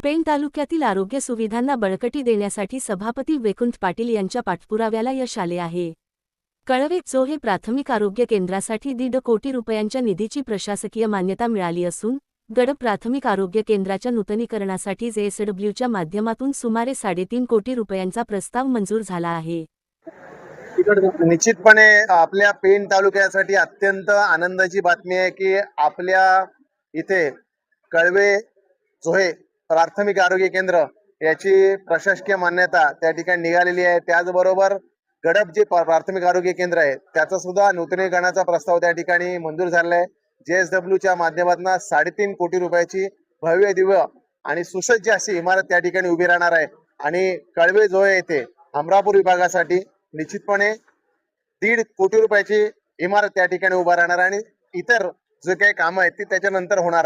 पेण तालुक्यातील आरोग्य सुविधांना बळकटी देण्यासाठी सभापती वैकुंठ पाटील यांच्या पाठपुराव्याला यश आले आहे। कळवे जोहे प्राथमिक आरोग्य केंद्रासाठी 1.5 कोटी रुपयांच्या निधीची प्रशासकीय मान्यता मिळाली असून गडब प्राथमिक आरोग्य केंद्राच्या नूतनीकरणासाठी JSWच्या माध्यमातून सुमारे 3.5 कोटी रुपयांचा प्रस्ताव मंजूर झाला आहे। निश्चितपणे आपल्या पेण तालुक्यासाठी अत्यंत आनंदाची बातमी आहे की आपल्या इथे कळवे जोहे प्राथमिक आरोग्य केंद्र याची प्रशासकीय मान्यता त्या ठिकाणी निघालेली आहे। त्याचबरोबर गडब जे प्राथमिक आरोग्य केंद्र आहे त्याचा सुद्धा नूतनीकरणाचा प्रस्ताव त्या ठिकाणी मंजूर झालेला आहे। JSWच्या माध्यमातून 3.5 कोटी रुपयाची भव्य दिव्य आणि सुसज्ज अशी इमारत त्या ठिकाणी उभी राहणार आहे आणि कळवे जोहे येथे अमरापूर विभागासाठी निश्चितपणे 1.5 कोटी रुपयाची इमारत त्या ठिकाणी उभा राहणार आणि इतर जे काही कामं आहेत ती त्याच्यानंतर होणार आहे।